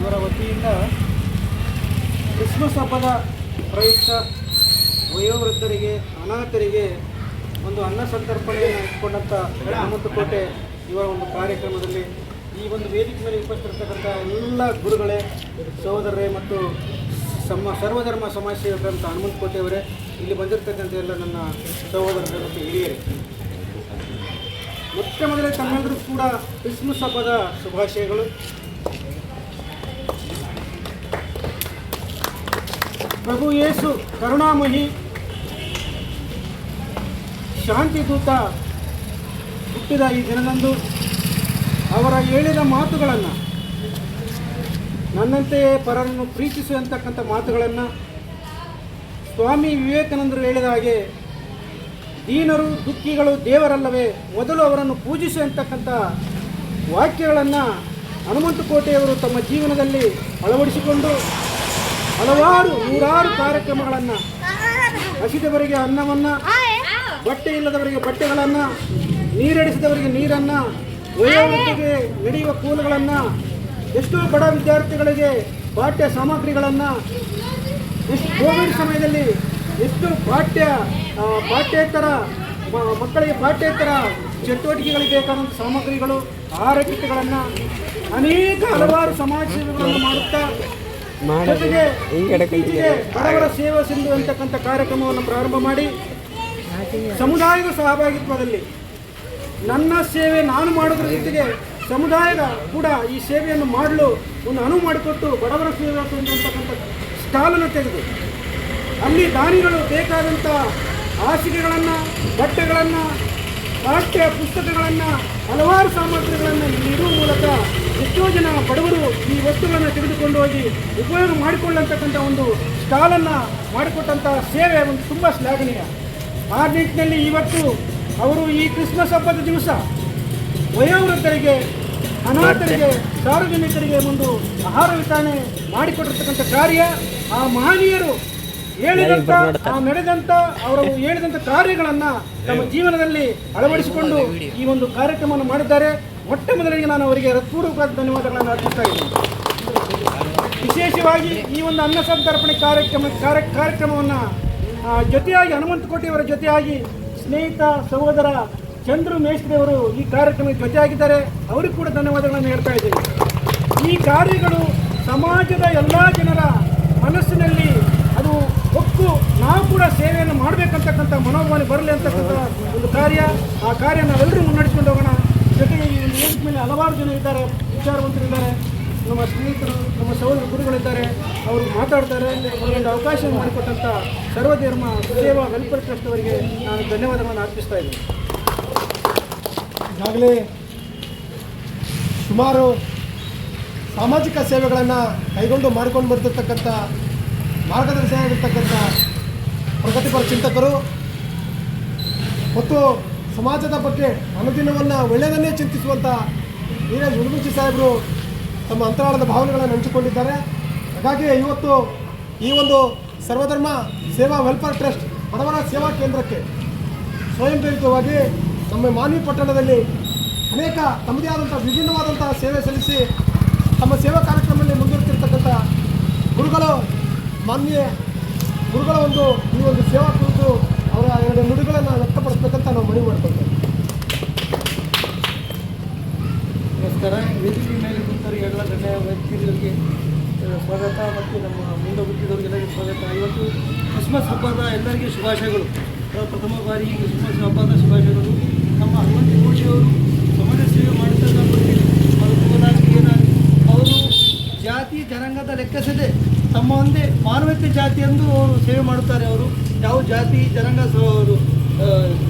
ಇವರ ವತಿಯಿಂದ ಕ್ರಿಸ್ಮಸ್ ಹಬ್ಬದ ಪ್ರಯುಕ್ತ ವಯೋವೃದ್ಧರಿಗೆ, ಅನಾಥರಿಗೆ ಒಂದು ಅನ್ನ ಸಂತರ್ಪಣೆಯನ್ನು ಇಟ್ಕೊಂಡಂಥ ಹನುಮಂತಕೋಟೆ ಇವರ ಒಂದು ಕಾರ್ಯಕ್ರಮದಲ್ಲಿ ಈ ಒಂದು ವೇದಿಕೆ ಮೇಲೆ ಉಪಸ್ಥಿತರ್ತಕ್ಕಂಥ ಎಲ್ಲ ಗುರುಗಳೇ, ಸಹೋದರರೇ ಮತ್ತು ಸರ್ವಧರ್ಮ ಸಮಾಜ ಸೇವಕರಂಥ ಹನುಮಂತಕೋಟೆಯವರೇ, ಇಲ್ಲಿ ಬಂದಿರತಕ್ಕಂಥ ಎಲ್ಲ ನನ್ನ ಸಹೋದರರೇ ಮತ್ತು ಹಿರಿಯರೇ, ಮೊಟ್ಟ ಮೊದಲೇ ತಮ್ಮೆಲ್ಲರೂ ಕೂಡ ಕ್ರಿಸ್ಮಸ್ ಹಬ್ಬದ ಶುಭಾಶಯಗಳು. ಪ್ರಭು ಯೇಸು ಕರುಣಾಮಯಿ ಶಾಂತಿದೂತ ಹುಟ್ಟಿದ ಈ ದಿನದಂದು ಅವರ ಹೇಳಿದ ಮಾತುಗಳನ್ನು, ನನ್ನಂತೆಯೇ ಪರರನ್ನು ಪ್ರೀತಿಸು ಅಂತಕ್ಕಂಥ ಮಾತುಗಳನ್ನು, ಸ್ವಾಮಿ ವಿವೇಕಾನಂದರು ಹೇಳಿದ ಹಾಗೆ ದೀನರು ದುಃಖಿಗಳು ದೇವರಲ್ಲವೇ, ಮೊದಲು ಅವರನ್ನು ಪೂಜಿಸು ಅಂತಕ್ಕಂಥ ವಾಕ್ಯಗಳನ್ನು ಹನುಮಂತಕೋಟೆಯವರು ತಮ್ಮ ಜೀವನದಲ್ಲಿ ಅಳವಡಿಸಿಕೊಂಡು ನೂರಾರು ಕಾರ್ಯಕ್ರಮಗಳನ್ನು, ಹಸಿದವರಿಗೆ ಅನ್ನವನ್ನು, ಬಟ್ಟೆ ಇಲ್ಲದವರಿಗೆ ಬಟ್ಟೆಗಳನ್ನು, ನೀರೆಡಿಸಿದವರಿಗೆ ನೀರನ್ನು, ವಯೋವೃದ್ಧಿಗೆ ನಡೆಯುವ ಕೂಲುಗಳನ್ನು, ಎಷ್ಟೋ ಬಡ ವಿದ್ಯಾರ್ಥಿಗಳಿಗೆ ಪಾಠ್ಯ ಸಾಮಗ್ರಿಗಳನ್ನು, ಕೋವಿಡ್ ಸಮಯದಲ್ಲಿ ಎಷ್ಟು ಪಾಠ್ಯೇತರ ಮಕ್ಕಳಿಗೆ ಪಾಠ್ಯೇತರ ಚಟುವಟಿಕೆಗಳಿಗೆ ಬೇಕಾದಂಥ ಸಾಮಗ್ರಿಗಳು, ಆಹಾರ ಕಿಟ್ಗಳನ್ನು, ಅನೇಕ ಹಲವಾರು ಸಮಾಜ ಸೇವೆಗಳನ್ನು ಮಾಡುತ್ತಾ ಜೊತೆಗೆ ಬಡವರ ಸೇವಾ ಸಿಂಧು ಅಂತಕ್ಕಂಥ ಕಾರ್ಯಕ್ರಮವನ್ನು ಪ್ರಾರಂಭ ಮಾಡಿ ಸಮುದಾಯದ ಸಹಭಾಗಿತ್ವದಲ್ಲಿ ನನ್ನ ಸೇವೆ ನಾನು ಮಾಡೋದ್ರ ಜೊತೆಗೆ ಸಮುದಾಯದ ಕೂಡ ಈ ಸೇವೆಯನ್ನು ಮಾಡಲು ಒಂದು ಅನುವು ಮಾಡಿಕೊಟ್ಟು ಬಡವರ ಸೇವಾ ಸಿಂಧು ಅಂತಕ್ಕಂಥ ಸ್ಟಾಲನ್ನು ತೆಗೆದು ಅಲ್ಲಿ ದಾನಿಗಳು ಬೇಕಾದಂಥ ಹಾಸಿಗೆಗಳನ್ನು, ಬಟ್ಟೆಗಳನ್ನು, ಪಾಠ್ಯ ಪುಸ್ತಕಗಳನ್ನು, ಹಲವಾರು ಸಾಮಗ್ರಿಗಳನ್ನು ಇಲ್ಲಿ ಇಡುವ ಮೂಲಕ ಎಷ್ಟೋ ಜನ ಬಡವರು ಈ ವಸ್ತುಗಳನ್ನು ತೆಗೆದುಕೊಂಡು ಹೋಗಿ ಉಪಯೋಗ ಮಾಡಿಕೊಳ್ಳತಕ್ಕಂಥ ಒಂದು ಸ್ಟಾಲನ್ನು ಮಾಡಿಕೊಟ್ಟಂಥ ಸೇವೆ ಒಂದು ತುಂಬ ಶ್ಲಾಘನೀಯ. ಆ ನಿಟ್ಟಿನಲ್ಲಿ ಇವತ್ತು ಅವರು ಈ ಕ್ರಿಸ್ಮಸ್ ಹಬ್ಬದ ದಿವಸ ವಯೋವೃದ್ಧರಿಗೆ, ಅನಾಥರಿಗೆ, ಸಾರ್ವಜನಿಕರಿಗೆ ಒಂದು ಆಹಾರ ವಿತರಣೆ ಮಾಡಿಕೊಟ್ಟಿರ್ತಕ್ಕಂಥ ಕಾರ್ಯ, ಆ ಮಹನೀಯರು ನಡೆದಂಥ ಅವರು ಹೇಳಿದಂಥ ಕಾರ್ಯಗಳನ್ನು ತಮ್ಮ ಜೀವನದಲ್ಲಿ ಅಳವಡಿಸಿಕೊಂಡು ಈ ಒಂದು ಕಾರ್ಯಕ್ರಮವನ್ನು ಮಾಡಿದ್ದಾರೆ. ಮೊಟ್ಟ ಮೊದಲಿಗೆ ನಾನು ಅವರಿಗೆ ಹೃತ್ಪೂರ್ವಕ ಧನ್ಯವಾದಗಳನ್ನು ಅರ್ಪಿಸ್ತಾ ಇದ್ದೀನಿ. ವಿಶೇಷವಾಗಿ ಈ ಒಂದು ಅನ್ನ ಸಂತರ್ಪಣೆ ಕಾರ್ಯಕ್ರಮವನ್ನು ಜೊತೆಯಾಗಿ ಹನುಮಂತಕೋಟೆಯವರ ಜೊತೆಯಾಗಿ ಸ್ನೇಹಿತ ಸಹೋದರ ಚಂದ್ರು ಮೇಸ್ತ್ರಿ ಅವರು ಈ ಕಾರ್ಯಕ್ರಮಕ್ಕೆ ಜೊತೆಯಾಗಿದ್ದಾರೆ. ಅವರಿಗೂ ಕೂಡ ಧನ್ಯವಾದಗಳನ್ನು ಹೇಳ್ತಾ ಇದ್ದೀನಿ. ಈ ಕಾರ್ಯಗಳು ಸಮಾಜದ ಎಲ್ಲ ಜನರ ಮನಸ್ಸಿನಲ್ಲಿ ಅದು ಒಕ್ಕು ನಾವು ಕೂಡ ಸೇವೆಯನ್ನು ಮಾಡಬೇಕಂತಕ್ಕಂಥ ಮನೋಭಾವನೆ ಬರಲಿ ಅಂತಕ್ಕಂಥ ಒಂದು ಕಾರ್ಯ. ಆ ಕಾರ್ಯ ನಾವೆಲ್ಲರೂ ಮುನ್ನಡೆಸ್ಕೊಂಡು ಹೋಗೋಣ. ಜೊತೆಗೆ ಈ ಒಂದು ವೇದಿಕೆ ಮೇಲೆ ಹಲವಾರು ಜನ ಇದ್ದಾರೆ, ವಿಚಾರವಂತರಿದ್ದಾರೆ, ನಮ್ಮ ಸ್ನೇಹಿತರು, ನಮ್ಮ ಸಹೋದರ ಗುರುಗಳಿದ್ದಾರೆ, ಅವರು ಮಾತಾಡ್ತಾರೆ. ಒಂದು ಅವಕಾಶ ಮಾಡಿಕೊಟ್ಟಂಥ ಸರ್ವಧರ್ಮ ಸೇವಾ ವೆಲ್ಫೇರ್ ಟ್ರಸ್ಟ್ ಅವರಿಗೆ ನಾನು ಧನ್ಯವಾದಗಳನ್ನು ಅರ್ಪಿಸ್ತಾ ಇದ್ದೀನಿ. ಈಗಾಗಲೇ ಸುಮಾರು ಸಾಮಾಜಿಕ ಸೇವೆಗಳನ್ನು ಕೈಗೊಂಡು ಮಾಡಿಕೊಂಡು ಬರ್ತಿರ್ತಕ್ಕಂಥ ಮಾರ್ಗದರ್ಶನ ಆಗಿರ್ತಕ್ಕಂಥ ಪ್ರಗತಿಪರ ಚಿಂತಕರು ಮತ್ತು ಸಮಾಜದ ಬಗ್ಗೆ ಅನುದಿನವನ್ನು ಒಳ್ಳೆಯದನ್ನೇ ಚಿಂತಿಸುವಂಥ ವೀರೇಶ್ ಉಡುಗುಂಚಿ ಸಾಹೇಬರು ತಮ್ಮ ಅಂತರಾಳದ ಭಾವನೆಗಳನ್ನು ಹಂಚಿಕೊಂಡಿದ್ದಾರೆ. ಹಾಗಾಗಿ ಇವತ್ತು ಈ ಒಂದು ಸರ್ವಧರ್ಮ ಸೇವಾ ವೆಲ್ಫೇರ್ ಟ್ರಸ್ಟ್ ಬಡವರ ಸೇವಾ ಕೇಂದ್ರಕ್ಕೆ ಸ್ವಯಂ ಪ್ರೇರಿತವಾಗಿ ನಮ್ಮ ಮಾನ್ವಿ ಪಟ್ಟಣದಲ್ಲಿ ಅನೇಕ ತಮ್ಮದೇ ಆದಂಥ ವಿಭಿನ್ನವಾದಂಥ ಸೇವೆ ಸಲ್ಲಿಸಿ ತಮ್ಮ ಸೇವಾ ಕಾರ್ಯಕ್ರಮದಲ್ಲಿ ಮುಂದುವರಿತಿರ್ತಕ್ಕಂಥ ಗುರುಗಳ ಒಂದು ಈ ಒಂದು ಸೇವಾ ಕುರಿತು ಅವರ ಎರಡು ನುಡಿಗಳನ್ನು ವ್ಯಕ್ತಪಡಿಸಬೇಕಂತ ನಾವು ಮನವಿ ಮಾಡ್ಕೊಳ್ತೇವೆ. ನಮಸ್ಕಾರ. ವೇದಿಕೆ ಮೇಲೆ ಕೂತವರಿಗೆ ಎಲ್ಲ ಗಣ್ಯ ವ್ಯಕ್ತಿಗಳಿಗೆ ಸ್ವಾಗತ ಮತ್ತು ನಮ್ಮ ಮುಂದೆ ಹುಟ್ಟಿದವರಿಗೆಲ್ಲರಿಗೂ ಸ್ವಾಗತ. ಇವತ್ತು ಕ್ರಿಸ್ಮಸ್ ಹಬ್ಬದ ಎಲ್ಲರಿಗೂ ಶುಭಾಶಯಗಳು. ಪ್ರಥಮ ಬಾರಿ ಕ್ರಿಸ್ಮಸ್ ಹಬ್ಬದ ಶುಭಾಶಯಗಳು. ನಮ್ಮ ಹನುಮಂತಕೋಟೆಯವರು ಸಮಾಜ ಸೇವೆ ಮಾಡುತ್ತಿದ್ದ ಬಗ್ಗೆ ಅವರು ಜಾತಿ ಜನಾಂಗದ ಲೆಕ್ಕಿಸದೆ ತಮ್ಮ ಒಂದೇ ಮಾನವೀಯತೆ ಜಾತಿಯೆಂದು ಅವರು ಸೇವೆ ಮಾಡುತ್ತಾರೆ. ಅವರು ಯಾವ ಜಾತಿ ಜನಾಂಗ ಅವರು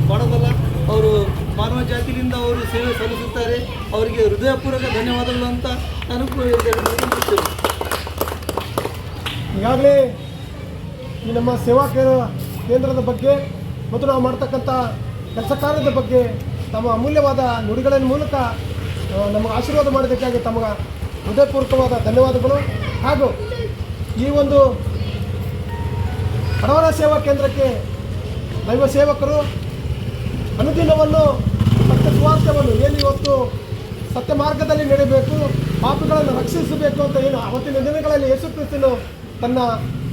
ಮಾಡೋದಲ್ಲ, ಅವರು ಮಾನವ ಜಾತಿಯಿಂದ ಅವರು ಸೇವೆ ಸಲ್ಲಿಸುತ್ತಾರೆ. ಅವರಿಗೆ ಹೃದಯಪೂರ್ವಕ ಧನ್ಯವಾದಗಳು ಅಂತ ನಾನು ಹೇಳುತ್ತೇನೆ. ಈಗಾಗಲೇ ಈ ನಮ್ಮ ಸೇವಾ ಕೇಂದ್ರದ ಬಗ್ಗೆ ಮತ್ತು ನಾವು ಮಾಡ್ತಕ್ಕಂಥ ಕೆಲಸ ಕಾರ್ಯದ ಬಗ್ಗೆ ತಮ್ಮ ಅಮೂಲ್ಯವಾದ ನುಡಿಗಳ ಮೂಲಕ ನಮಗೆ ಆಶೀರ್ವಾದ ಮಾಡೋದಕ್ಕಾಗಿ ತಮಗೆ ಹೃದಯಪೂರ್ವಕವಾದ ಧನ್ಯವಾದಗಳು. ಹಾಗೂ ಈ ಒಂದು ಬಡವರ ಸೇವಾ ಕೇಂದ್ರಕ್ಕೆ ದೈವ ಸೇವಕರು ಅನುದಿನವನ್ನು ಸತ್ಯ ಸ್ವಾರ್ಥವನ್ನು ಏನು ಇವತ್ತು ಸತ್ಯ ಮಾರ್ಗದಲ್ಲಿ ನಡೆಯಬೇಕು, ಪಾಪಿಗಳನ್ನು ರಕ್ಷಿಸಬೇಕು ಅಂತ ಏನು ಅವತ್ತಿನ ದಿನಗಳಲ್ಲಿ ಯೇಸು ಕ್ರಿಸ್ತನು ತನ್ನ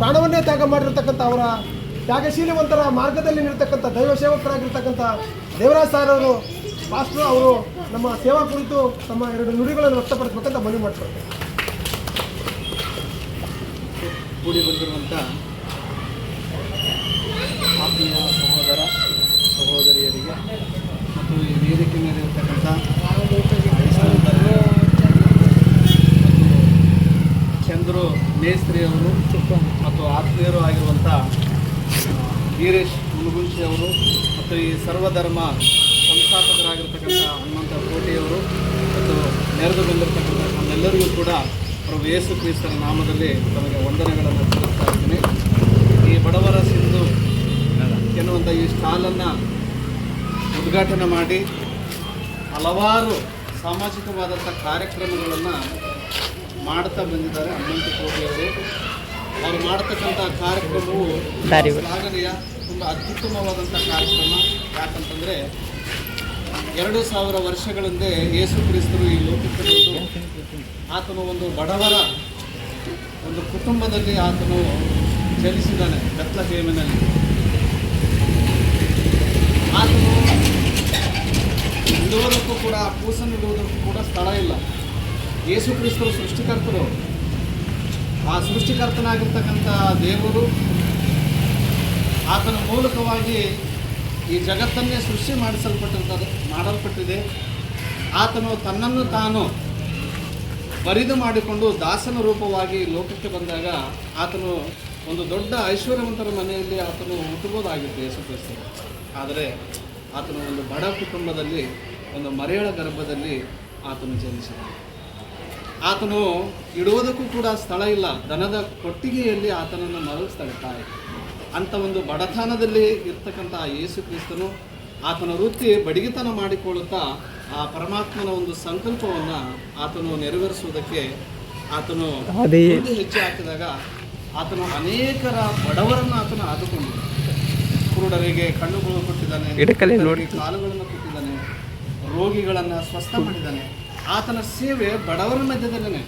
ಪ್ರಾಣವನ್ನೇ ತ್ಯಾಗ ಮಾಡಿರ್ತಕ್ಕಂಥ ಅವರ ತ್ಯಾಗಶೀಲವಂತರ ಮಾರ್ಗದಲ್ಲಿ ನಿರ್ತಕ್ಕಂಥ ದೈವ ಸೇವಕರಾಗಿರ್ತಕ್ಕಂಥ ದೇವರಾಜ್ ಸರ್ ಅವರು ಪಾಸ್ಟ್ರು ಅವರು ನಮ್ಮ ಸೇವಾ ಕುರಿತು ತಮ್ಮ 2 ನುಡಿಗಳನ್ನು ವ್ಯಕ್ತಪಡಿಸ್ಬೇಕಂತ ಮನವಿ ಮಾಡ್ತಾರೆ. ಕೂಡಿ ಬಂದಿರುವಂಥ ಆತ್ಮೀಯ ಸಹೋದರ ಸಹೋದರಿಯರಿಗೆ ಮತ್ತು ಈ ವೇದಿಕೆ ಮೇಲೆ ಇರತಕ್ಕಂಥ ಚಂದ್ರು ಮೇಸ್ತ್ರಿ ಅವರು ಮತ್ತು ಆತ್ಮೀಯರು ಆಗಿರುವಂಥ ವೀರೇಶ್ ಮುಲಗುಂಶಿ ಅವರು ಮತ್ತು ಈ ಸರ್ವಧರ್ಮ ಸಂಸ್ಥಾಪಕರಾಗಿರ್ತಕ್ಕಂಥ ಹನುಮಂತ ಕೋಟೆಯವರು ಮತ್ತು ನೆರೆದು ಬಂದಿರತಕ್ಕಂಥ ನಮ್ಮೆಲ್ಲರಿಗೂ ಕೂಡ ಪ್ರಭು ಯೇಸು ಕ್ರಿಸ್ತರ ನಾಮದಲ್ಲಿ ತಮಗೆ ವಂದನೆಗಳನ್ನು ತಿಳಿಸ್ತಾ ಇದ್ದೀನಿ. ಈ ಬಡವರ ಸಿಂಧು ಎನ್ನುವಂಥ ಈ ಸ್ಟಾಲನ್ನು ಉದ್ಘಾಟನೆ ಮಾಡಿ ಹಲವಾರು ಸಾಮಾಜಿಕವಾದಂಥ ಕಾರ್ಯಕ್ರಮಗಳನ್ನು ಮಾಡ್ತಾ ಬಂದಿದ್ದಾರೆ ಹನುಮಂತ ಕೋಟೆಯವರು. ಅವರು ಮಾಡತಕ್ಕಂಥ ಕಾರ್ಯಕ್ರಮವು ಶ್ಲಾಘನೀಯ, ತುಂಬ ಅತ್ಯುತ್ತಮವಾದಂಥ ಕಾರ್ಯಕ್ರಮ. ಯಾಕಂತಂದರೆ 2000 ವರ್ಷಗಳ ಹಿಂದೆ ಯೇಸು ಕ್ರಿಸ್ತರು ಈ ಲೋಕಕ್ಕೆ ಬಂದು ಆತನು ಒಂದು ಬಡವರ ಒಂದು ಕುಟುಂಬದಲ್ಲಿ ಆತನು ಜನಿಸಿದ್ದಾನೆ. ಬೆತ್ಲೆಹೇಮಿನಲ್ಲಿ ಆತನು ಇಡುವುದಕ್ಕೂ ಕೂಡ ಕೂಸನ್ನಿಡುವುದಕ್ಕೂ ಕೂಡ ಸ್ಥಳ ಇಲ್ಲ. ಯೇಸು ಕ್ರಿಸ್ತರು ಸೃಷ್ಟಿಕರ್ತರು. ಆ ಸೃಷ್ಟಿಕರ್ತನಾಗಿರ್ತಕ್ಕಂಥ ದೇವರು ಆತನ ಮೂಲಕವಾಗಿ ಈ ಜಗತ್ತನ್ನೇ ಸೃಷ್ಟಿ ಮಾಡಲ್ಪಟ್ಟಿದೆ. ಆತನು ತನ್ನನ್ನು ತಾನು ಬರಿದು ಮಾಡಿಕೊಂಡು ದಾಸನ ರೂಪವಾಗಿ ಲೋಕಕ್ಕೆ ಬಂದಾಗ ಆತನು ಒಂದು ದೊಡ್ಡ ಐಶ್ವರ್ಯವಂತರ ಮನೆಯಲ್ಲಿ ಆತನು ಹುಟ್ಟುವುದಾಗಿತ್ತು ಯೇಸು ಕ್ರಿಸ್ತರು. ಆದರೆ ಆತನು ಒಂದು ಬಡ ಕುಟುಂಬದಲ್ಲಿ, ಒಂದು ಮರೆಯಳ ಗರ್ಭದಲ್ಲಿ ಆತನು ಜನಿಸಿದ. ಆತನು ಇಡುವುದಕ್ಕೂ ಕೂಡ ಸ್ಥಳ ಇಲ್ಲ. ದನದ ಕೊಟ್ಟಿಗೆಯಲ್ಲಿ ಆತನನ್ನು ಮಲಗಿಸ್ತಾಳೆ ತಾಯಿ. ಅಂಥ ಒಂದು ಬಡತನದಲ್ಲಿ ಇರ್ತಕ್ಕಂಥ ಯೇಸು ಕ್ರಿಸ್ತನು ಆತನ ವೃತ್ತಿ ಬಡಗಿತನ ಮಾಡಿಕೊಳ್ಳುತ್ತಾ ಆ ಪರಮಾತ್ಮನ ಒಂದು ಸಂಕಲ್ಪವನ್ನು ಆತನು ನೆರವೇರಿಸುವುದಕ್ಕೆ ಆತನು ಹೆಜ್ಜೆ ಹಾಕಿದಾಗ ಆತನು ಅನೇಕರ ಬಡವರನ್ನು ಆತನು ಆದುಕೊಂಡಿದ್ದಾನೆ. ಕುರುಡರಿಗೆ ಕಣ್ಣುಗಳು ಕೊಟ್ಟಿದ್ದಾನೆ, ಕಾಲುಗಳನ್ನು ಕೊಟ್ಟಿದ್ದಾನೆ, ರೋಗಿಗಳನ್ನು ಸ್ವಸ್ಥ ಮಾಡಿದ್ದಾನೆ. ಆತನ ಸೇವೆ ಬಡವರ ಮಧ್ಯದಲ್ಲೇ.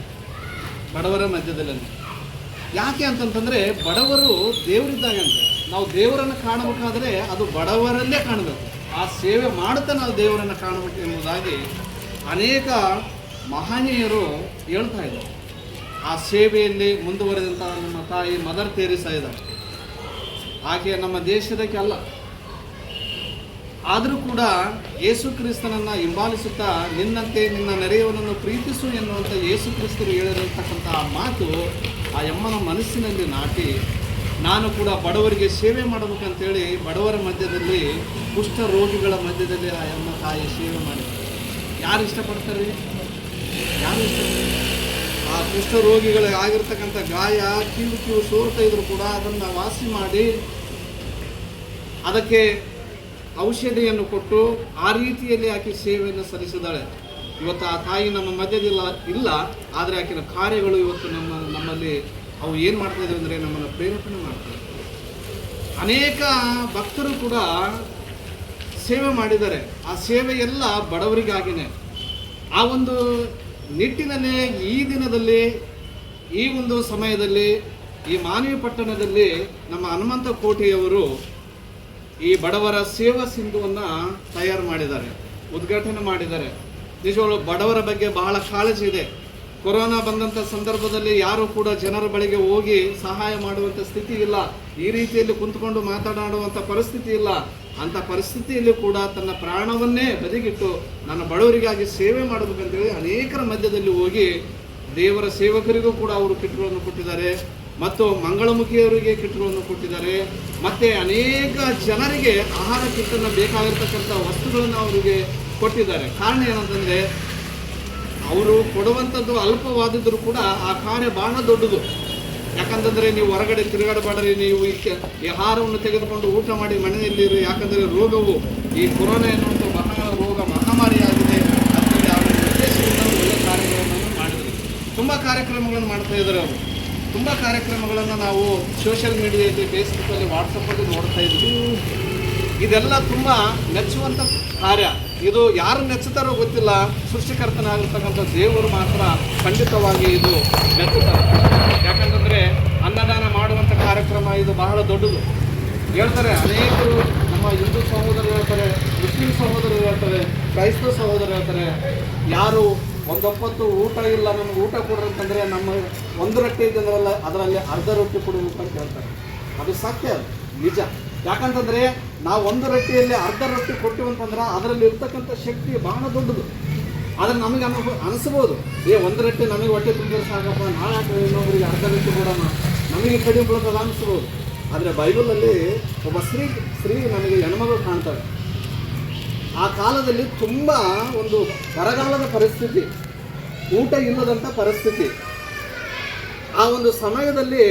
ಯಾಕೆ ಅಂತಂತಂದರೆ ಬಡವರು ದೇವರಿದ್ದಾಗೆ ಅಂತ. ನಾವು ದೇವರನ್ನು ಕಾಣಬೇಕಾದ್ರೆ ಅದು ಬಡವರಲ್ಲೇ ಕಾಣಬೇಕು. ಆ ಸೇವೆ ಮಾಡುತ್ತಾ ನಾವು ದೇವರನ್ನು ಕಾಣಬೇಕು ಎಂಬುದಾಗಿ ಅನೇಕ ಮಹನೀಯರು ಹೇಳ್ತಾ ಇದ್ದಾರೆ. ಆ ಸೇವೆಯಲ್ಲಿ ಮುಂದುವರೆದಂಥ ನಮ್ಮ ತಾಯಿ ಮದರ್ ತೆರೇಸಾ ಇದ್ದಾರೆ. ಆಕೆ ನಮ್ಮ ದೇಶದಕ್ಕೆ ಆದರೂ ಕೂಡ ಯೇಸು ಕ್ರಿಸ್ತನನ್ನು ಹಿಂಬಾಲಿಸುತ್ತಾ ನಿನ್ನಂತೆ ನಿನ್ನ ನೆರೆಯವನನ್ನು ಪ್ರೀತಿಸು ಎನ್ನುವಂಥ ಯೇಸು ಕ್ರಿಸ್ತರು ಹೇಳಿರತಕ್ಕಂಥ ಆ ಮಾತು ಆ ಯಮ್ಮನ ಮನಸ್ಸಿನಲ್ಲಿ ನಾಟಿ, ನಾನು ಕೂಡ ಬಡವರಿಗೆ ಸೇವೆ ಮಾಡಬೇಕಂತೇಳಿ ಬಡವರ ಮಧ್ಯದಲ್ಲಿ, ಕುಷ್ಠ ರೋಗಿಗಳ ಮಧ್ಯದಲ್ಲಿ ಆ ಯಮ್ಮ ತಾಯಿ ಸೇವೆ ಮಾಡಿದ್ದಾರೆ. ಯಾರು ಇಷ್ಟಪಡ್ತಾರೆ? ಯಾರು ಇಷ್ಟಪಡ್ತಾರೆ? ಆ ಕುಷ್ಠ ರೋಗಿಗಳಿಗಾಗಿರ್ತಕ್ಕಂಥ ಗಾಯ ಕಿವು ಸೋರ್ತಾ ಇದ್ರು ಕೂಡ ಅದನ್ನು ವಾಸಿ ಮಾಡಿ ಅದಕ್ಕೆ ಔಷಧಿಯನ್ನು ಕೊಟ್ಟು ಆ ರೀತಿಯಲ್ಲಿ ಆಕೆ ಸೇವೆಯನ್ನು ಸಲ್ಲಿಸಿದ್ದಾಳೆ. ಇವತ್ತು ಆ ತಾಯಿ ನಮ್ಮ ಮಧ್ಯದಿಲ್ಲ ಇಲ್ಲ, ಆದರೆ ಆಕೆಯ ಕಾರ್ಯಗಳು ಇವತ್ತು ನಮ್ಮಲ್ಲಿ ಅವು ಏನು ಮಾಡ್ತಾ ಇದ್ದಾವೆ ಅಂದರೆ ನಮ್ಮನ್ನು ಪ್ರೇರೇಪಣೆ ಮಾಡ್ತಾರೆ. ಅನೇಕ ಭಕ್ತರು ಕೂಡ ಸೇವೆ ಮಾಡಿದ್ದಾರೆ. ಆ ಸೇವೆ ಎಲ್ಲ ಬಡವರಿಗಾಗಿನೇ. ಆ ಒಂದು ನಿಟ್ಟಿನಲ್ಲಿ ಈ ದಿನದಲ್ಲಿ, ಈ ಒಂದು ಸಮಯದಲ್ಲಿ, ಈ ಮಾನವಿ ಪಟ್ಟಣದಲ್ಲಿ ನಮ್ಮ ಹನುಮಂತ ಕೋಟೆಯವರು ಈ ಬಡವರ ಸೇವಾ ಸಿಂಧುವನ್ನು ತಯಾರು ಮಾಡಿದ್ದಾರೆ, ಉದ್ಘಾಟನೆ ಮಾಡಿದ್ದಾರೆ. ನಿಜವಾಗ್ಲೂ ಬಡವರ ಬಗ್ಗೆ ಬಹಳ ಕಾಳಜಿ ಇದೆ. ಕೊರೋನಾ ಬಂದಂಥ ಸಂದರ್ಭದಲ್ಲಿ ಯಾರೂ ಕೂಡ ಜನರ ಬಳಿಗೆ ಹೋಗಿ ಸಹಾಯ ಮಾಡುವಂಥ ಸ್ಥಿತಿ ಇಲ್ಲ. ಈ ರೀತಿಯಲ್ಲಿ ಕುಂತ್ಕೊಂಡು ಮಾತನಾಡುವಂಥ ಪರಿಸ್ಥಿತಿ ಇಲ್ಲ. ಅಂಥ ಪರಿಸ್ಥಿತಿಯಲ್ಲಿ ಕೂಡ ತನ್ನ ಪ್ರಾಣವನ್ನೇ ಬದಿಗಿಟ್ಟು ನನ್ನ ಬಡವರಿಗಾಗಿ ಸೇವೆ ಮಾಡಬೇಕಂತೇಳಿ ಅನೇಕರ ಮಧ್ಯದಲ್ಲಿ ಹೋಗಿ ದೇವರ ಸೇವಕರಿಗೂ ಕೂಡ ಅವರು ಕಿಟ್ಗಳನ್ನು ಕೊಟ್ಟಿದ್ದಾರೆ, ಮತ್ತು ಮಂಗಳಮುಖಿಯವರಿಗೆ ಕಿಟ್ಗಳನ್ನು ಕೊಟ್ಟಿದ್ದಾರೆ, ಮತ್ತು ಅನೇಕ ಜನರಿಗೆ ಆಹಾರ ಕಿಟ್ಟನ್ನು ಬೇಕಾಗಿರ್ತಕ್ಕಂಥ ವಸ್ತುಗಳನ್ನು ಅವರಿಗೆ ಕೊಟ್ಟಿದ್ದಾರೆ. ಕಾರಣ ಏನಂತಂದರೆ ಅವರು ಕೊಡುವಂಥದ್ದು ಅಲ್ಪವಾದಿದ್ದರೂ ಕೂಡ ಆ ಕಾರ್ಯ ಬಹಳ ದೊಡ್ಡದು. ಯಾಕಂತಂದರೆ ನೀವು ಹೊರಗಡೆ ತಿರುಗಾಡಬೇಡ್ರಿ, ನೀವು ಈ ಆಹಾರವನ್ನು ತೆಗೆದುಕೊಂಡು ಊಟ ಮಾಡಿ ಮನೆಯಲ್ಲಿರಿ. ಯಾಕಂದರೆ ರೋಗವು ಈ ಕೊರೋನಾ ಎನ್ನುವಂಥ ರೋಗ ಮಹಾಮಾರಿಯಾಗಿದೆ ಅಂತೇಳಿ ಅವರ ಉದ್ದೇಶದಿಂದ ಒಳ್ಳೆಯ ಕಾರ್ಯಗಳನ್ನು ಮಾಡಿದರು. ತುಂಬ ಕಾರ್ಯಕ್ರಮಗಳನ್ನು ಮಾಡ್ತಾ ಇದ್ದಾರೆ ಅವರು. ತುಂಬ ಕಾರ್ಯಕ್ರಮಗಳನ್ನು ನಾವು ಸೋಷಿಯಲ್ ಮೀಡಿಯಾದಲ್ಲಿ, ಫೇಸ್ಬುಕ್ಕಲ್ಲಿ, ವಾಟ್ಸಪ್ಪಲ್ಲಿ ನೋಡ್ತಾ ಇದ್ವಿ. ಇದೆಲ್ಲ ತುಂಬ ಮೆಚ್ಚುವಂಥ ಕಾರ್ಯ. ಇದು ಯಾರು ಮೆಚ್ಚುತ್ತಾರೋ ಗೊತ್ತಿಲ್ಲ, ಸೃಷ್ಟಿಕರ್ತನಾಗಿರ್ತಕ್ಕಂಥ ದೇವರು ಮಾತ್ರ ಖಂಡಿತವಾಗಿ ಇದು ಮೆಚ್ಚುತ್ತಾರೆ. ಯಾಕಂತಂದರೆ ಅನ್ನದಾನ ಮಾಡುವಂಥ ಕಾರ್ಯಕ್ರಮ ಇದು ಬಹಳ ದೊಡ್ಡದು. ಹೇಳ್ತಾರೆ ಅನೇಕರು, ನಮ್ಮ ಹಿಂದೂ ಸಹೋದರರು ಹೇಳ್ತಾರೆ, ಮುಸ್ಲಿಂ ಸಹೋದರರು ಹೇಳ್ತಾರೆ, ಕ್ರೈಸ್ತ ಸಹೋದರರು ಹೇಳ್ತಾರೆ, ಯಾರು ಒಂದೊಪ್ಪತ್ತು ಊಟ ಇಲ್ಲ ನಮ್ಗೆ ಊಟ ಕೊಡ್ರಿ ಅಂತಂದರೆ ನಮ್ಮ ಒಂದು ರೊಟ್ಟಿ ಇದ್ದಂದ್ರಲ್ಲ ಅದರಲ್ಲಿ ಅರ್ಧ ರೊಟ್ಟಿ ಕೊಡಬೇಕು ಅಂತ ಹೇಳ್ತಾರೆ. ಅದು ಸತ್ಯ, ಅದು ನಿಜ. ಯಾಕಂತಂದರೆ ನಾವು ಒಂದು ರೊಟ್ಟಿಯಲ್ಲಿ ಅರ್ಧ ರೊಟ್ಟಿ ಕೊಟ್ಟಿವಿ ಅಂತಂದ್ರೆ ಅದರಲ್ಲಿ ಇರ್ತಕ್ಕಂಥ ಶಕ್ತಿ ಬಹಳ ದೊಡ್ಡದು. ಆದರೆ ನಮಗೆ ಅನಿಸ್ಬೋದು, ಒಂದು ರೊಟ್ಟಿ ನಮಗೆ ಹೊಟ್ಟೆ ತುಂಬಿದ್ರೆ ಸಾಕಪ್ಪ, ನಾಳೆ ಹಾಕಿ ಇನ್ನೊಬ್ಬರಿಗೆ ಅರ್ಧ ರೊಟ್ಟಿ ಕೊಡೋಣ, ನಮಗೆ ಕಡಿಮೆ ಬೀಳೋದು ಅನಿಸ್ಬೋದು. ಆದರೆ ಬೈಬಲಲ್ಲಿ ಒಬ್ಬ ಸ್ತ್ರೀ ನಮಗೆ ಹೆಣ್ಮಗಳು ಕಾಣ್ತಾರೆ. ಆ ಕಾಲದಲ್ಲಿ ತುಂಬ ಒಂದು ಬರಗಾಲದ ಪರಿಸ್ಥಿತಿ, ಊಟ ಇಲ್ಲದಂಥ ಪರಿಸ್ಥಿತಿ. ಆ ಒಂದು ಸಮಯದಲ್ಲಿ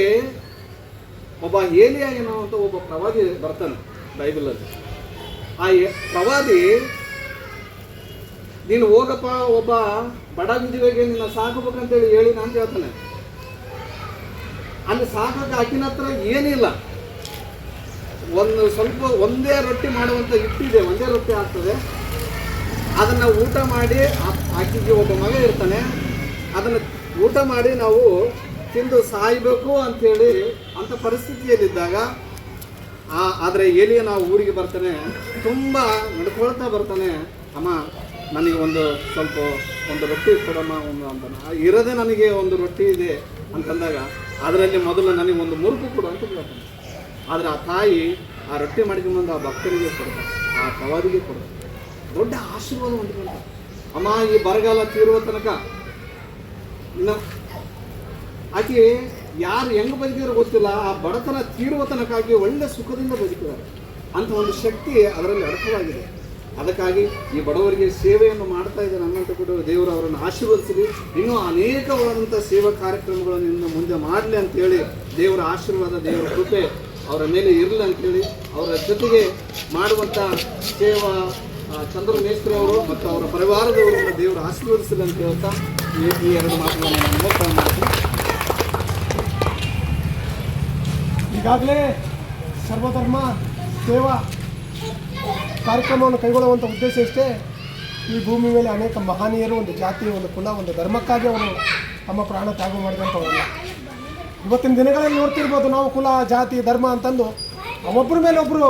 ಒಬ್ಬ ಏಲಿಯ ಎನ್ನುವಂಥ ಒಬ್ಬ ಪ್ರವಾದಿ ಬರ್ತಾನೆ ಬೈಬಲಲ್ಲಿ. ಆ ಪ್ರವಾದಿ, ನೀನು ಹೋಗಪ್ಪ ಒಬ್ಬ ಬಡ ವಿಧವೆಗೆ ನಿನ್ನ ಸಾಕಬೇಕಂತೇಳಿ ಹೇಳಿ ನಾನು ಹೇಳ್ತಾನೆ. ಅಲ್ಲಿ ಸಾಕಕ್ಕೆ ಆಕಿನ ಹತ್ರ ಏನಿಲ್ಲ, ಒಂದೇ ರೊಟ್ಟಿ ಮಾಡುವಂಥ ಹಿಟ್ಟಿದೆ, ಒಂದೇ ರೊಟ್ಟಿ ಆಗ್ತದೆ. ಅದನ್ನು ಊಟ ಮಾಡಿ, ಆಕೆಗೆ ಒಬ್ಬ ಮಗ ಇರ್ತಾನೆ, ಅದನ್ನು ಊಟ ಮಾಡಿ ನಾವು ತಿಂದು ಸಾಯಬೇಕು ಅಂಥೇಳಿ ಅಂಥ ಪರಿಸ್ಥಿತಿಯಲ್ಲಿದ್ದಾಗ ಆದರೆ ಏಲಿಯ ನಾವು ಊರಿಗೆ ಬರ್ತಾನೆ, ತುಂಬ ನಡ್ಕೊಳ್ತಾ ಬರ್ತಾನೆ, ಅಮ್ಮ ನನಗೆ ಒಂದು ರೊಟ್ಟಿ ಕೊಡಮ್ಮ ಅಂತಾನೆ. ಇರೋದೇ ನನಗೆ ಒಂದು ರೊಟ್ಟಿ ಇದೆ ಅಂತಂದಾಗ ಅದರಲ್ಲಿ ಮೊದಲು ನನಗೆ ಒಂದು ಮುರುಕು ಕೊಡು ಅಂತ ಹೇಳ್ತಾನೆ. ಆದರೆ ಆ ತಾಯಿ ಆ ರೊಟ್ಟಿ ಮಾಡ್ಕೊಂಬಂದು ಆ ಭಕ್ತರಿಗೆ ಕೊಡ್ತಾರೆ, ಆ ಪ್ರವಾದಿಗೆ ಕೊಡ್ತಾರೆ. ದೊಡ್ಡ ಆಶೀರ್ವಾದ ಹೊಂದ್ಕೊಂಡ. ಅಮ್ಮ ಈ ಬರಗಾಲ ತೀರುವ ತನಕ ಇನ್ನು ಆಕೆ ಯಾರು ಹೆಂಗೆ ಬದುಕಿದ್ರು ಗೊತ್ತಿಲ್ಲ, ಆ ಬಡತನ ತೀರುವ ತನಕ ಆಕೆ ಒಳ್ಳೆ ಸುಖದಿಂದ ಬದುಕಿದ್ದಾರೆ ಅಂತ ಒಂದು ಶಕ್ತಿ ಅದರಲ್ಲಿ ಅಡಕವಾಗಿದೆ. ಅದಕ್ಕಾಗಿ ಈ ಬಡವರಿಗೆ ಸೇವೆಯನ್ನು ಮಾಡ್ತಾ ಇದ್ದಾರೆ ಅನ್ನೋಂಥ ಕೂಡ ದೇವರು ಅವರನ್ನು ಆಶೀರ್ವದಿಸಲಿ. ಇನ್ನೂ ಅನೇಕವಾದಂಥ ಸೇವಾ ಕಾರ್ಯಕ್ರಮಗಳನ್ನು ಇನ್ನು ಮುಂದೆ ಮಾಡಲಿ ಅಂತೇಳಿ ದೇವರ ಆಶೀರ್ವಾದ, ದೇವರ ಕೃಪೆ ಅವರ ಮೇಲೆ ಇರಲಿ ಅಂತೇಳಿ ಅವರ ಜೊತೆಗೆ ಮಾಡುವಂಥ ಸೇವಾ ಚಂದ್ರ ಮೇಸ್ತ್ರಿ ಅವರು ಮತ್ತು ಅವರ ಪರಿವಾರದವರನ್ನು ದೇವರು ಆಶೀರ್ವದಿಸಲಿ ಅಂತ ಹೇಳ್ತಾ ಈ ಎರಡು ಮಾತುಗಳನ್ನು ನಾನು ಮುಕ್ತಾಯ ಮಾಡ್ತೀನಿ. ಈಗಾಗಲೇ ಸರ್ವಧರ್ಮ ಸೇವಾ ಕಾರ್ಯಕ್ರಮವನ್ನು ಕೈಗೊಳ್ಳುವಂಥ ಉದ್ದೇಶ ಇಷ್ಟೇ. ಈ ಭೂಮಿ ಮೇಲೆ ಅನೇಕ ಮಹನೀಯರು ಒಂದು ಜಾತಿ, ಒಂದು ಕುಲ, ಒಂದು ಧರ್ಮಕ್ಕಾಗಿ ಅವರು ತಮ್ಮ ಪ್ರಾಣ ತ್ಯಾಗ ಮಾಡಿದಂಥವರಲ್ಲ. ಇವತ್ತಿನ ದಿನಗಳಲ್ಲಿ ನೋಡ್ತಿರ್ಬೋದು ನಾವು ಕುಲ, ಜಾತಿ, ಧರ್ಮ ಅಂತಂದು ಒಬ್ಬರ ಮೇಲೆ ಒಬ್ಬರು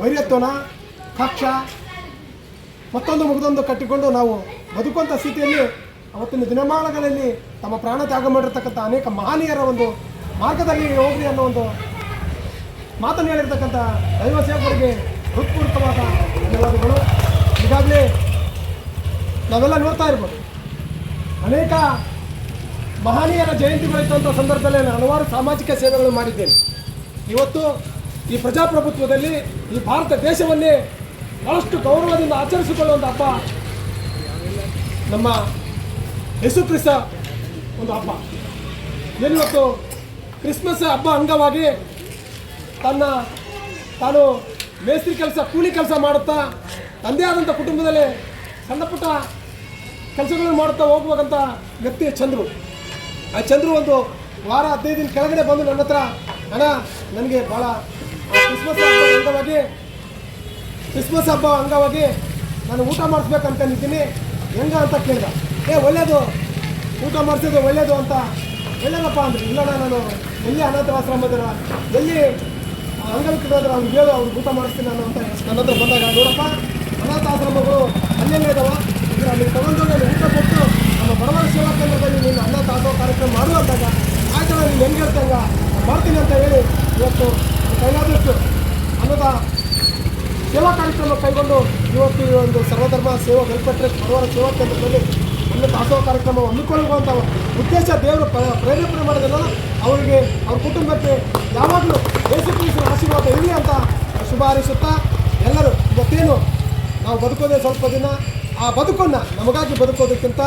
ವೈರತ್ವನ, ಕಕ್ಷ, ಮತ್ತೊಂದು ಮುಗಿದೊಂದು ಕಟ್ಟಿಕೊಂಡು ನಾವು ಬದುಕುವಂಥ ಸ್ಥಿತಿಯಲ್ಲಿ ಅವತ್ತಿನ ದಿನಮಾನಗಳಲ್ಲಿ ತಮ್ಮ ಪ್ರಾಣ ತ್ಯಾಗ ಮಾಡಿರ್ತಕ್ಕಂಥ ಅನೇಕ ಮಹನೀಯರ ಒಂದು ಮಾರ್ಗದಲ್ಲಿ ಹೋಗ್ರಿ ಅನ್ನೋ ಒಂದು ಮಾತನ್ನು ಹೇಳಿರ್ತಕ್ಕಂಥ ದೈವ ಸೇವಕರಿಗೆ ಹೃತ್ಪೂರ್ವಕವಾದ ಧನ್ಯವಾದಗಳು. ಈಗಾಗಲೇ ನಾವೆಲ್ಲ ನೋಡ್ತಾ ಇರ್ಬೋದು, ಅನೇಕ ಮಹನೀಯರ ಜಯಂತಿಗಳಿದ್ದಂಥ ಸಂದರ್ಭದಲ್ಲಿ ನಾನು ಹಲವಾರು ಸಾಮಾಜಿಕ ಸೇವೆಗಳು ಮಾಡಿದ್ದೇನೆ. ಇವತ್ತು ಈ ಪ್ರಜಾಪ್ರಭುತ್ವದಲ್ಲಿ ಈ ಭಾರತ ದೇಶವನ್ನೇ ಬಹಳಷ್ಟು ಗೌರವದಿಂದ ಆಚರಿಸಿಕೊಳ್ಳುವಂಥ ಹಬ್ಬ ನಮ್ಮ ಯೇಸು ಕ್ರಿಸ್ತ ಒಂದು ಹಬ್ಬ. ಏನಿವತ್ತು ಕ್ರಿಸ್ಮಸ್ ಹಬ್ಬ ಅಂಗವಾಗಿ ತಾನು ಮೇಸ್ತ್ರಿ ಕೆಲಸ, ಕೂಲಿ ಕೆಲಸ ಮಾಡುತ್ತಾ ತಂದೆ ಆದಂಥ ಕುಟುಂಬದಲ್ಲಿ ಸಣ್ಣ ಪುಟ್ಟ ಕೆಲಸಗಳನ್ನು ಮಾಡುತ್ತಾ ಹೋಗುವಂಥ ವ್ಯಕ್ತಿ ಚಂದ್ರು. ಆ ಚಂದ್ರು ಒಂದು ವಾರ 15 ದಿನ ಕೆಳಗಡೆ ಬಂದು ನನ್ನ ಹತ್ರ, ಅಣ್ಣ ನನಗೆ ಭಾಳ ಕ್ರಿಸ್ಮಸ್ ಹಬ್ಬ ಅಂಗವಾಗಿ ನಾನು ಊಟ ಮಾಡಿಸ್ಬೇಕು ಅನ್ಕೊಂಡಿದ್ದೀನಿ, ಹೆಂಗ ಅಂತ ಕೇಳಿದ. ಒಳ್ಳೆಯದು, ಊಟ ಮಾಡಿಸಿದ್ದು ಒಳ್ಳೆಯದು ಅಂತ. ಒಳ್ಳೆಯದಪ್ಪ ಅಂದರೆ, ಇಲ್ಲಣ್ಣ ನಾನು ಎಲ್ಲಿ ಅನಾಥಾಶ್ರಮದರ, ಎಲ್ಲಿ ಅಂಗವಿಕಲರಾದ್ರೆ ಅವ್ರಿಗೆ ಹೇಳು, ಅವ್ರಿಗೆ ಊಟ ಮಾಡಿಸ್ತೀನಿ ನಾನು ಅಂತ ನನ್ನ ಹತ್ರ ಬಂದಾಗ, ನೋಡಪ್ಪ ಅನಾಥಾಶ್ರಮಗಳು ಅಲ್ಲೆಲ್ಲೇ ಇದ್ದಾವೆ, ಈಗ ಅಲ್ಲಿ ತಗೊಂಡೋಗಿ ಅಲ್ಲಿ ಊಟ ಕೊಟ್ಟು ನಮ್ಮ ಬಡವರ ಸೇವಾ ಕೇಂದ್ರದಲ್ಲಿ ನೀನು ಅನ್ನ ತಾಸೋ ಕಾರ್ಯಕ್ರಮ ಮಾಡು ಅಂದಾಗ, ಆಯ್ತು ನೀನು ಹೆಂಗೆ ಹೇಳ್ತಂಗ ಮಾಡ್ತೀನಿ ಅಂತ ಹೇಳಿ ಇವತ್ತು ಕೈಲಾದಷ್ಟು ಅನ್ನದ ಸೇವಾ ಕಾರ್ಯಕ್ರಮ ಕೈಗೊಂಡು ಇವತ್ತು ಈ ಒಂದು ಸರ್ವಧರ್ಮ ಸೇವಾ ವೆಲ್ಫೇರ್ ಟ್ರಸ್ಟ್ ಬಡವರ ಸೇವಾ ಕೇಂದ್ರದಲ್ಲಿ ಅನ್ನ ತಾಸೋ ಕಾರ್ಯಕ್ರಮ ಹಮ್ಮಿಕೊಳ್ಳುವಂಥ ಉದ್ದೇಶ ದೇವರು ಪ್ರೇರೇಪಣೆ ಮಾಡಿದಲ್ಲ, ಅವರಿಗೆ ಅವ್ರ ಕುಟುಂಬಕ್ಕೆ ಯಾವಾಗಲೂ ಯೇಸು ಕ್ರಿಸ್ತನ ಆಶೀರ್ವಾದ ಇರಲಿ ಅಂತ ಶುಭ ಹಾರೈಸುತ್ತಾ, ಎಲ್ಲರೂ ಇವತ್ತೇನು ನಾವು ಬದುಕೋದೇ ಸ್ವಲ್ಪ ದಿನ, ಆ ಬದುಕನ್ನು ನಮಗಾಗಿ ಬದುಕೋದಕ್ಕಿಂತ,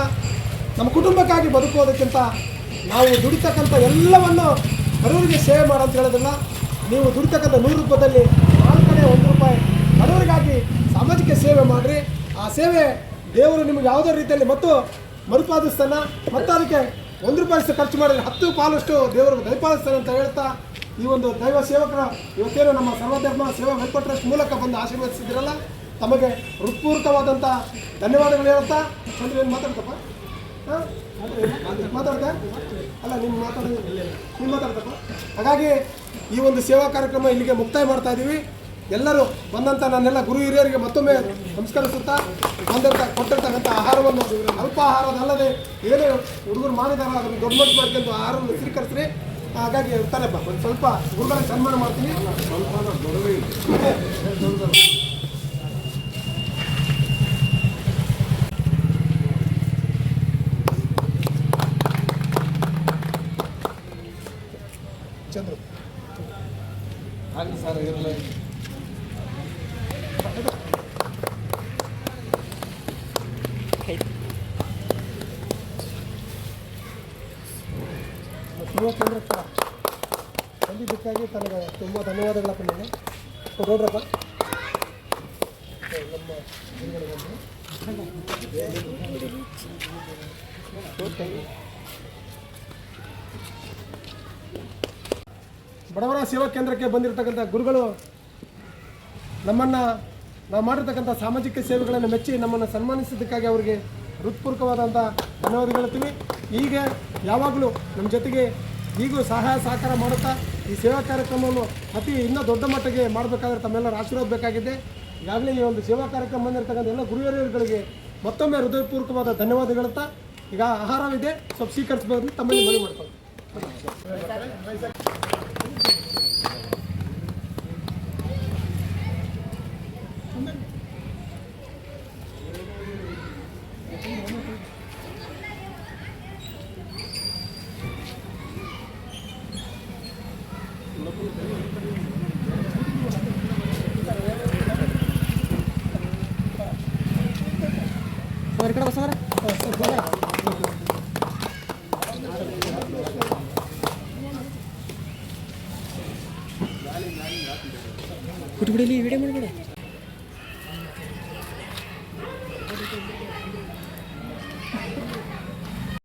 ನಮ್ಮ ಕುಟುಂಬಕ್ಕಾಗಿ ಬದುಕೋದಕ್ಕಿಂತ ನಾವು ದುಡಿತಕ್ಕಂಥ ಎಲ್ಲವನ್ನು ಬಡವರಿಗೆ ಸೇವೆ ಮಾಡೋ ಅಂತ ಹೇಳೋದಿಲ್ಲ. ನೀವು ದುಡಿತಕ್ಕಂಥ 100 ರೂಪಾಯಿದಲ್ಲಿ 4 ಕಡೆ 1 ರೂಪಾಯಿ ಬಡವರಿಗಾಗಿ ಸಾಮಾಜಿಕ ಸೇವೆ ಮಾಡಿರಿ. ಆ ಸೇವೆ ದೇವರು ನಿಮಗೆ ಯಾವುದೇ ರೀತಿಯಲ್ಲಿ ಮತ್ತು ಮರುಪಾದಿಸ್ತಾನೆ, ಮತ್ತು ಅದಕ್ಕೆ 1 ರೂಪಾಯಿ ಖರ್ಚು ಮಾಡಿದರೆ 10 ಪಾಲಷ್ಟು ದೇವರು ದಯಪಾಲಿಸ್ತಾನೆ ಅಂತ ಹೇಳ್ತಾ ಈ ಒಂದು ದೈವ ಸೇವಕರ ಇವತ್ತೇನು ನಮ್ಮ ಸರ್ವಧರ್ಮ ಸೇವಾ ವೆಲ್ಫೇರ್ ಟ್ರಸ್ಟ್ ಮೂಲಕ ಬಂದು ಆಶೀರ್ವದಿಸಿದಿರಲ್ಲ, ತಮಗೆ ಹೃತ್ಪೂರ್ವಕವಾದಂಥ ಧನ್ಯವಾದಗಳು ಹೇಳುತ್ತಾ. ಚಂದ್ರ ಏನು ಮಾತಾಡ್ತಪ್ಪ? ಹಾಂ ಮಾತಾಡ್ದೆ ಅಲ್ಲ, ನೀನು ಮಾತಾಡ್ತಪ್ಪ. ಹಾಗಾಗಿ ಈ ಒಂದು ಸೇವಾ ಕಾರ್ಯಕ್ರಮ ಇಲ್ಲಿಗೆ ಮುಕ್ತಾಯ ಮಾಡ್ತಾ ಇದ್ದೀವಿ. ಎಲ್ಲರೂ ಬಂದಂಥ ನನ್ನೆಲ್ಲ ಗುರು ಹಿರಿಯರಿಗೆ ಮತ್ತೊಮ್ಮೆ ನಮಸ್ಕರಿಸುತ್ತಾ, ಕೊಟ್ಟಿರ್ತಕ್ಕಂಥ ಆಹಾರವನ್ನು ಅಲ್ಪ ಆಹಾರದಲ್ಲದೆ ಏನೇ ಹುಡುಗರು ಮಾಡಿದಾರೋ ಅದನ್ನು ದೊಡ್ಡ ಮಟ್ಟು ಮಾಡ್ಕೊಂಡು ಆಹಾರವನ್ನು ಸ್ವೀಕರಿಸ್ರಿ. ಹಾಗಾಗಿ ಇರ್ತಾರಪ್ಪ, ಒಂದು ಸ್ವಲ್ಪ ಗುರುಗಳಿಗೆ ಸನ್ಮಾನ ಮಾಡ್ತೀನಿ. ಚಂದ್ರು ಆಗಲಿ ಸರ್, ಇರಲಿ. ಸೇವಾ ಕೇಂದ್ರಕ್ಕೆ ಬಂದಿದ್ದಕ್ಕಾಗಿ ತನಗೆ ತುಂಬ ಧನ್ಯವಾದಗಳಪ್ಪ. ನಾನು ನೋಡ್ರಪ್ಪ, ನಮ್ಮ ಬಡವರ ಸೇವಾ ಕೇಂದ್ರಕ್ಕೆ ಬಂದಿರತಕ್ಕಂಥ ಗುರುಗಳು ನಮ್ಮನ್ನು ನಾವು ಮಾಡಿರ್ತಕ್ಕಂಥ ಸಾಮಾಜಿಕ ಸೇವೆಗಳನ್ನು ಮೆಚ್ಚಿ ನಮ್ಮನ್ನು ಸನ್ಮಾನಿಸಿದ್ದಕ್ಕಾಗಿ ಅವರಿಗೆ ಹೃತ್ಪೂರ್ವಕವಾದಂಥ ಧನ್ಯವಾದಗಳು ಹೇಳ್ತೀವಿ. ಹೀಗೆ ಯಾವಾಗಲೂ ನಮ್ಮ ಜೊತೆಗೆ ಈಗೂ ಸಹಾಯ ಸಹಕಾರ ಮಾಡುತ್ತಾ ಈ ಸೇವಾ ಕಾರ್ಯಕ್ರಮವನ್ನು ಇನ್ನೂ ದೊಡ್ಡ ಮಟ್ಟಿಗೆ ಮಾಡಬೇಕಾದ್ರೆ ತಮ್ಮೆಲ್ಲರ ಆಶೀರ್ವಾದ ಬೇಕಾಗಿದೆ. ಈಗಾಗಲೇ ಈ ಒಂದು ಸೇವಾ ಕಾರ್ಯಕ್ರಮ ಬಂದಿರತಕ್ಕಂಥ ಎಲ್ಲ ಗುರು ಹಿರಿಯರುಗಳಿಗೆ ಮತ್ತೊಮ್ಮೆ ಹೃದಯಪೂರ್ವಕವಾದ ಧನ್ಯವಾದ ಹೇಳುತ್ತಾ, ಈಗ ಆಹಾರವಿದೆ, ಸ್ವಲ್ಪ ಸ್ವೀಕರಿಸಬಹುದು ತಮ್ಮಲ್ಲಿ ಮನವಿ ಮಾಡ್ತಾರೆ. ఇక్కడ వస్తారా ಕುಟ್ಬಿಡಿ ವಿಡಿಯೋ ಮಾಡ್ಬೇಡ.